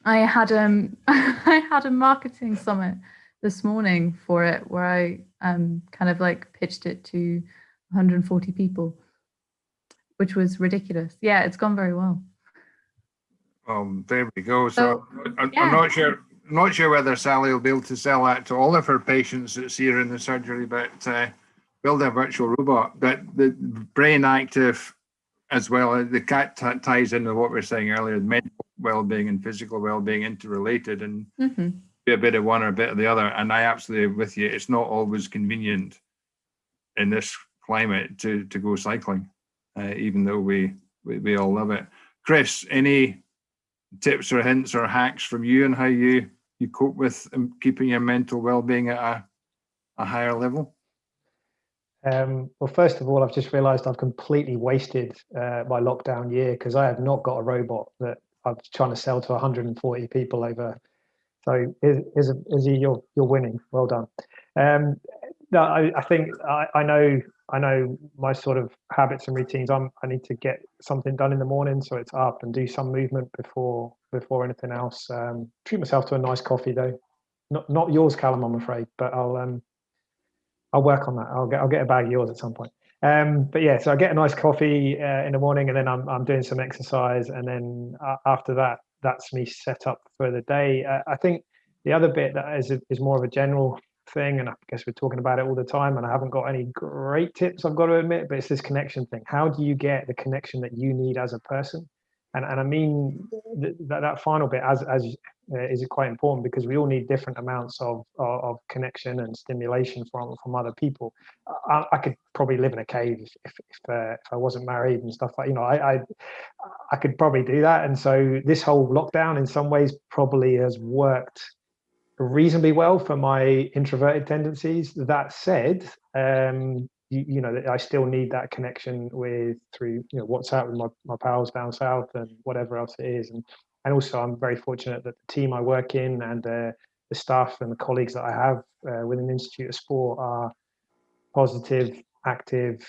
I had I had a marketing summit this morning for it where I kind of like pitched it to 140 people, which was ridiculous. Yeah, it's gone very well. There we go. So I'm not sure not sure whether Sally will be able to sell that to all of her patients that see her in the surgery, but build a virtual robot. But the brain active, as well, the cat ties into what we were saying earlier, mental well-being and physical well-being interrelated, and be a bit of one or a bit of the other. And I absolutely with you. It's not always convenient in this climate to go cycling, even though we all love it. Chris, any tips or hints or hacks from you on how you cope with keeping your mental well-being at a higher level? Well, first of all, I've just realised I've completely wasted my lockdown year, because I have not got a robot that I'm trying to sell to 140 people over. So, Izzy, you're winning. Well done. No, I think I know my sort of habits and routines. I need to get something done in the morning, so it's up and do some movement before anything else. Treat myself to a nice coffee though. Not yours, Callum, I'm afraid, but I'll work on that. I'll get a bag of yours at some point. But yeah, so I get a nice coffee in the morning, and then I'm doing some exercise, and then after that, that's me set up for the day. I think the other bit that is more of a general thing, and I guess we're talking about it all the time, and I haven't got any great tips, I've got to admit, but it's this connection thing. How do you get the connection that you need as a person? And I mean that final bit as is quite important, because we all need different amounts of connection and stimulation from other people. I could probably live in a cave if I wasn't married and stuff like, I could probably do that. And so this whole lockdown in some ways probably has worked reasonably well for my introverted tendencies. That said, I still need that connection through WhatsApp with my pals down south and whatever else it is. And also I'm very fortunate that the team I work in and the staff and the colleagues that I have within the Institute of Sport are positive, active,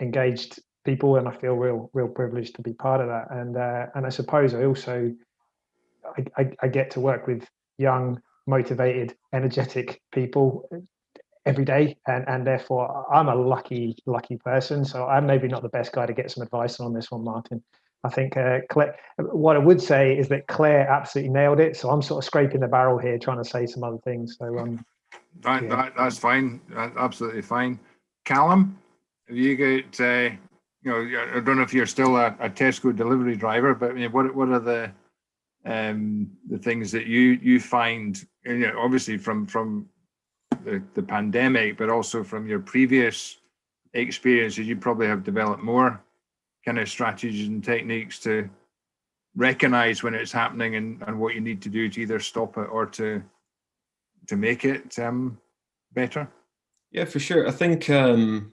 engaged people, and I feel real privileged to be part of that. And I suppose I also I get to work with young, motivated, energetic people every day, and therefore I'm a lucky person. So I'm maybe not the best guy to get some advice on this one, Martin. I think Claire, what I would say is that Claire absolutely nailed it. So I'm sort of scraping the barrel here, trying to say some other things. So that's fine. That's absolutely fine. Callum, have you got? I don't know if you're still a Tesco delivery driver, but what are the things that you find? Obviously from the pandemic, but also from your previous experiences, you probably have developed more kind of strategies and techniques to recognize when it's happening and what you need to do to either stop it or to make it better. Yeah, for sure. I think one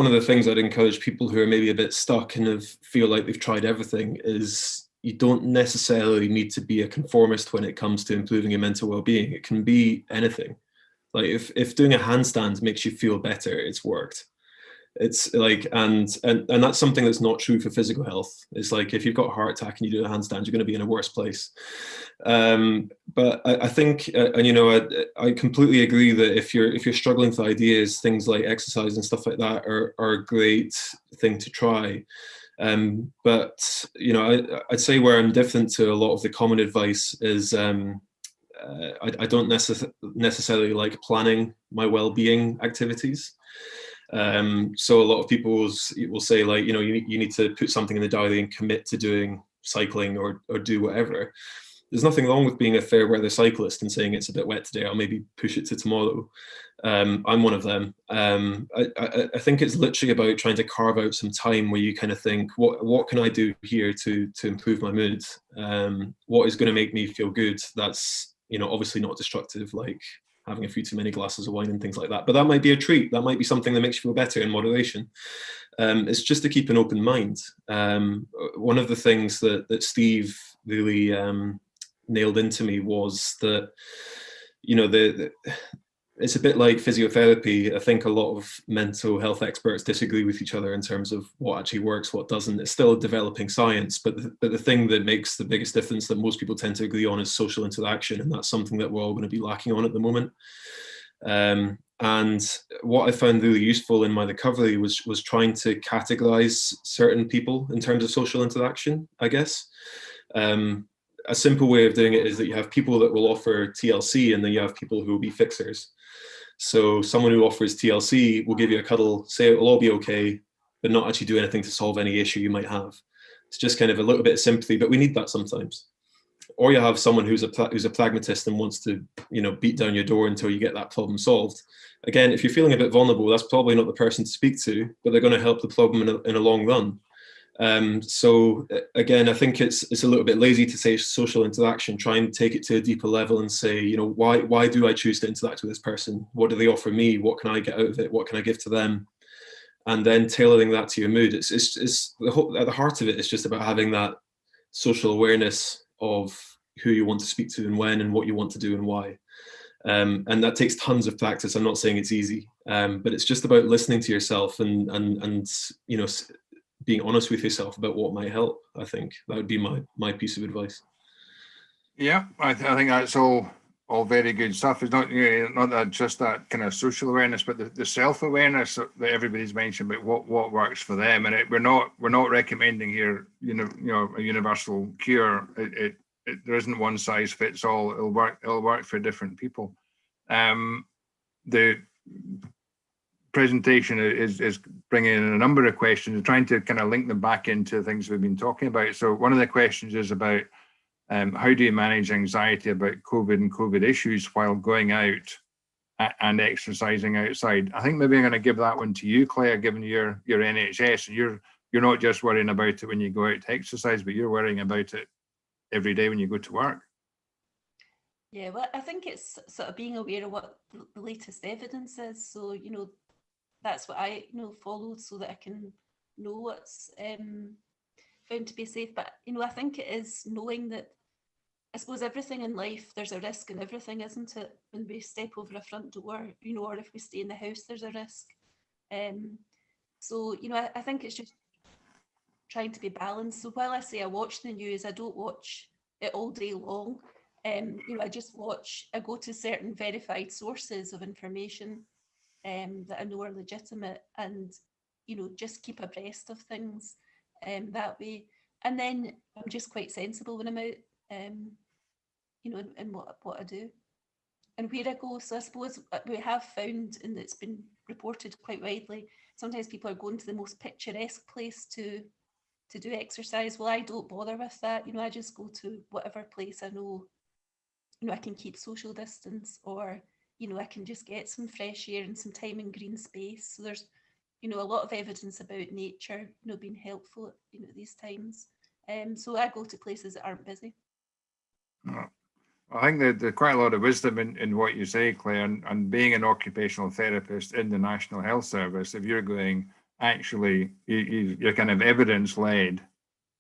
of the things I'd encourage people who are maybe a bit stuck and feel like they've tried everything is you don't necessarily need to be a conformist when it comes to improving your mental well-being. It can be anything. Like if doing a handstand makes you feel better, it's worked. It's like, and that's something that's not true for physical health. It's like if you've got a heart attack and you do a handstand, you're going to be in a worse place. But I think, I completely agree that if you're struggling with ideas, things like exercise and stuff like that are a great thing to try. But I'd say where I'm different to a lot of the common advice is I don't necessarily like planning my well-being activities. So a lot of people will say, like, you need to put something in the diary and commit to doing cycling or do whatever. There's nothing wrong with being a fair weather cyclist and saying it's a bit wet today, I'll maybe push it to tomorrow. I'm one of them. I think it's literally about trying to carve out some time where you kind of think, what can I do here to improve my mood? What is going to make me feel good? That's, obviously not destructive, like having a few too many glasses of wine and things like that. But that might be a treat. That might be something that makes you feel better in moderation. It's just to keep an open mind. One of the things that Steve really nailed into me was that, it's a bit like physiotherapy. I think a lot of mental health experts disagree with each other in terms of what actually works, what doesn't. It's still a developing science, but the thing that makes the biggest difference that most people tend to agree on is social interaction, and that's something that we're all going to be lacking on at the moment. And what I found really useful in my recovery was trying to categorize certain people in terms of social interaction, I guess. a simple way of doing it is that you have people that will offer TLC, and then you have people who will be fixers. So someone who offers TLC will give you a cuddle, say it will all be okay, but not actually do anything to solve any issue you might have. It's just kind of a little bit of sympathy, but we need that sometimes. Or you have someone who's a pragmatist and wants to, beat down your door until you get that problem solved. Again, if you're feeling a bit vulnerable, that's probably not the person to speak to, but they're going to help the problem in a long run. So again, I think it's a little bit lazy to say social interaction. Try and take it to a deeper level and say, why do I choose to interact with this person? What do they offer me? What can I get out of it? What can I give to them? And then tailoring that to your mood. It's at the heart of it, it's just about having that social awareness of who you want to speak to and when, and what you want to do and why. And that takes tons of practice. I'm not saying it's easy, but it's just about listening to yourself and being honest with yourself about what might help. I think that would be my piece of advice. Yeah, I think that's all very good stuff. It's not not that just that kind of social awareness, but the self-awareness that everybody's mentioned about what works for them. And we're not recommending here a universal cure. There isn't one size fits all. It'll work for different people. The presentation is bringing in a number of questions and trying to kind of link them back into things we've been talking about. So one of the questions is about how do you manage anxiety about COVID and COVID issues while going out and exercising outside? I think maybe I'm going to give that one to you, Claire, given your NHS, and you're not just worrying about it when you go out to exercise, but you're worrying about it every day when you go to work. Yeah, well, I think it's sort of being aware of what the latest evidence is. So, that's what I follow so that I can know what's found to be safe. But, I think it is knowing that, I suppose everything in life, there's a risk in everything, isn't it? When we step over a front door, or if we stay in the house, there's a risk. So, I think it's just trying to be balanced. So while I say I watch the news, I don't watch it all day long. I just I go to certain verified sources of information that I know are legitimate, and, just keep abreast of things that way. And then I'm just quite sensible when I'm out, in what I do and where I go. So I suppose we have found, and it's been reported quite widely, sometimes people are going to the most picturesque place to do exercise. Well, I don't bother with that. I just go to whatever place I know, I can keep social distance, or, I can just get some fresh air and some time in green space. So there's, a lot of evidence about nature, being helpful, these times. So I go to places that aren't busy. I think that there's quite a lot of wisdom in what you say, Claire, and being an occupational therapist in the National Health Service, if you're going, actually, you're kind of evidence-led,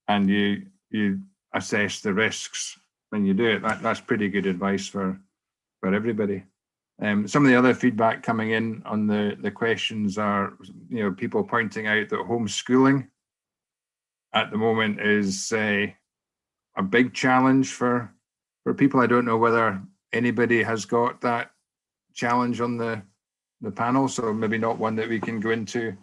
and you assess the risks when you do it. That's pretty good advice for everybody. Some of the other feedback coming in on the questions are, people pointing out that homeschooling at the moment is a big challenge for people. I don't know whether anybody has got that challenge on the panel, so maybe not one that we can go into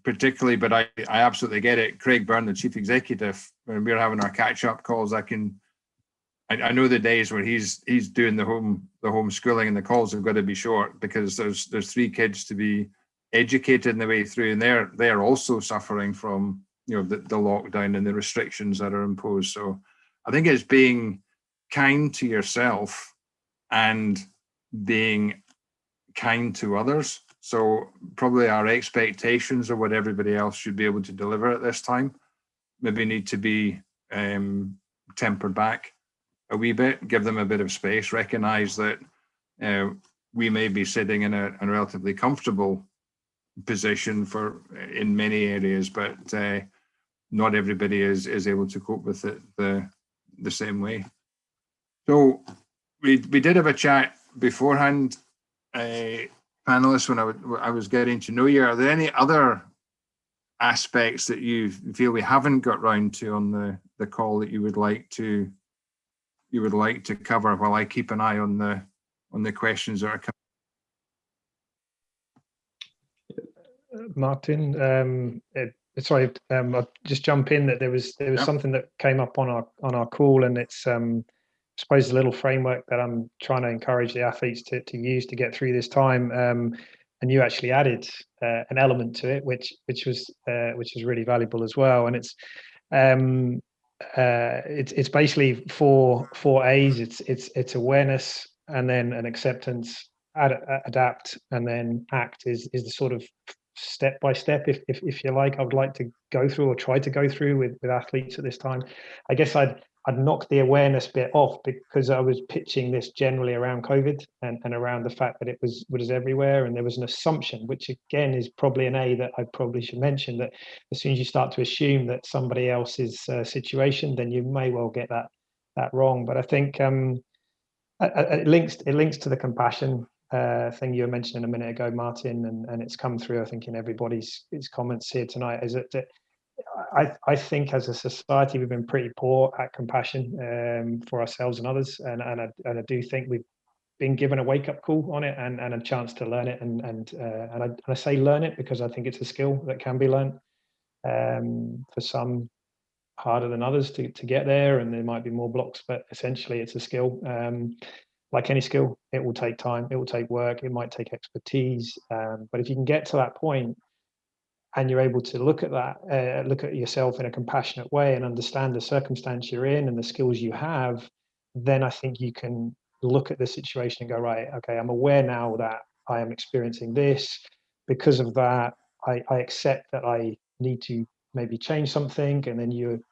particularly, but I absolutely get it. Craig Byrne, the chief executive, when we're having our catch-up calls, I know the days where he's doing the homeschooling, and the calls have got to be short because there's 3 kids to be educated in the way through, and they're also suffering from the lockdown and the restrictions that are imposed. So I think it's being kind to yourself and being kind to others. So probably our expectations of what everybody else should be able to deliver at this time maybe need to be tempered back a wee bit, give them a bit of space, recognize that we may be sitting in a relatively comfortable position in many areas, but not everybody is able to cope with it the same way. So we did have a chat beforehand, panelists, when I was getting to know you. Are there any other aspects that you feel we haven't got round to on the call that you would like to cover while I keep an eye on the questions that are coming? Martin, sorry, I'll just jump in that there was something that came up on our call, and it's I suppose a little framework that I'm trying to encourage the athletes to use to get through this time. And you actually added an element to it, which was really valuable as well. And it's basically four A's. It's awareness, and then an acceptance, adapt, and then act is the sort of step by step, if you like, I would like to go through or try to go through with athletes at this time. I guess I'd knock the awareness bit off, because I was pitching this generally around COVID and around the fact that it was everywhere, and there was an assumption, which again is probably an A that I probably should mention, that as soon as you start to assume that somebody else's situation, then you may well get that wrong. But I think it links to the compassion thing you were mentioning a minute ago, Martin, and it's come through, I think, in everybody's comments here tonight, is that I think as a society we've been pretty poor at compassion for ourselves and others, and I do think we've been given a wake-up call on it and a chance to learn it, and I say learn it because I think it's a skill that can be learned, for some harder than others to get there, and there might be more blocks, but essentially it's a skill. Like any skill, it will take time, it will take work, it might take expertise, but if you can get to that point and you're able to look at yourself in a compassionate way and understand the circumstance you're in and the skills you have, then I think you can look at the situation and go, right, okay, I'm aware now that I am experiencing this. Because of that, I accept that I need to maybe change something, and then you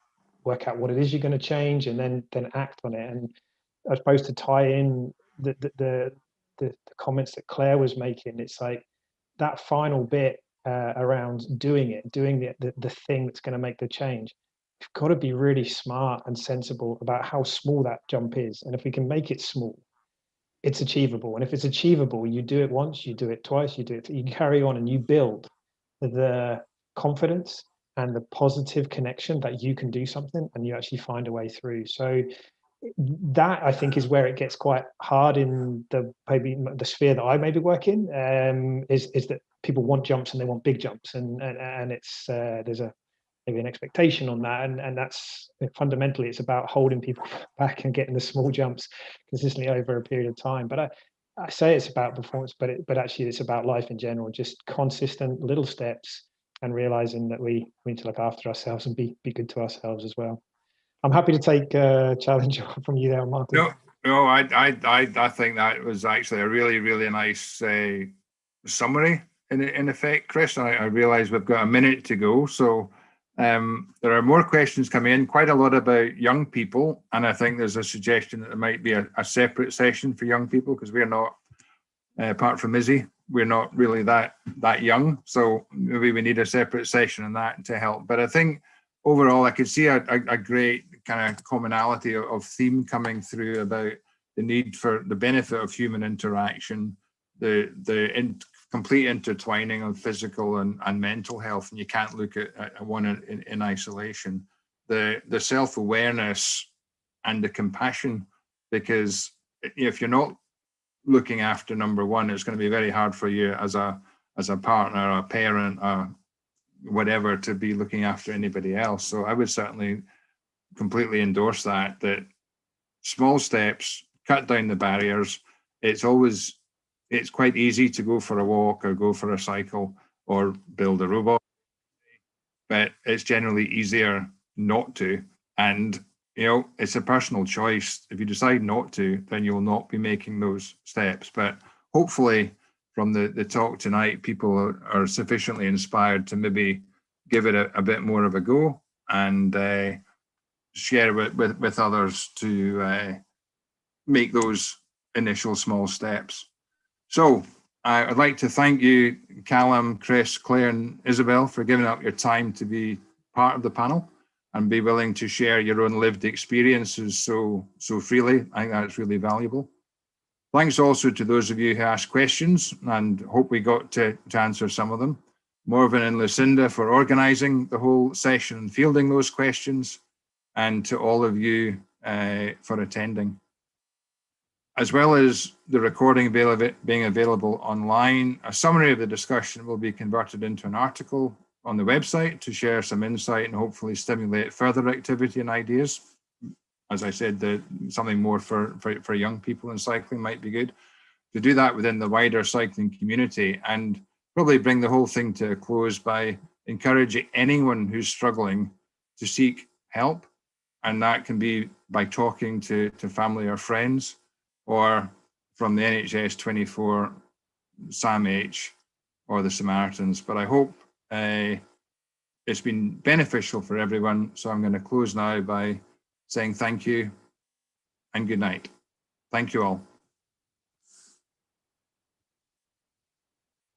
work out what it is you're going to change, and then act on it. And I suppose to tie in the comments that Claire was making, it's like that final bit around doing the thing that's going to make the change. You've got to be really smart and sensible about how small that jump is, and if we can make it small, it's achievable. And if it's achievable, you do it once, you do it twice, you carry on, and you build the confidence and the positive connection that you can do something, and you actually find a way through. So that, I think, is where it gets quite hard in maybe the sphere that I maybe work in, is that people want jumps and they want big jumps, and it's there's maybe an expectation on that, and that's fundamentally it's about holding people back and getting the small jumps consistently over a period of time. But I say it's about performance, but actually it's about life in general, just consistent little steps, and realizing that we need to look after ourselves and be good to ourselves as well. I'm happy to take a challenge from you there, Martin. No, I think that was actually a really, really nice summary in effect, Chris. I realize we've got a minute to go, so there are more questions coming in, quite a lot about young people, and I think there's a suggestion that there might be a separate session for young people, because we're not, apart from Izzy, we're not really that young, so maybe we need a separate session on that to help. But I think overall, I could see a great kind of commonality of theme coming through about the need for the benefit of human interaction, the complete intertwining of physical and mental health, and you can't look at one in isolation. The self-awareness and the compassion, because if you're not looking after number one, it's going to be very hard for you as a partner, a parent, whatever, to be looking after anybody else. So I would certainly completely endorse that small steps, cut down the barriers. It's quite easy to go for a walk or go for a cycle or build a robot, but it's generally easier not to. And it's a personal choice. If you decide not to, then you'll not be making those steps. But hopefully from the talk tonight, people are sufficiently inspired to maybe give it a bit more of a go and share it with others to make those initial small steps. So I'd like to thank you, Callum, Chris, Claire, and Isabel, for giving up your time to be part of the panel and be willing to share your own lived experiences so freely. I think that's really valuable. Thanks also to those of you who asked questions, and hope we got to answer some of them. Morven and Lucinda for organising the whole session and fielding those questions, and to all of you for attending. As well as the recording being available online, a summary of the discussion will be converted into an article on the website to share some insight and hopefully stimulate further activity and ideas. As I said, something more for young people in cycling might be good. To do that within the wider cycling community, and probably bring the whole thing to a close by encouraging anyone who's struggling to seek help. And that can be by talking to family or friends, or from the NHS 24 SAMH or the Samaritans. But I hope it's been beneficial for everyone. So I'm going to close now by saying thank you and good night. Thank you all.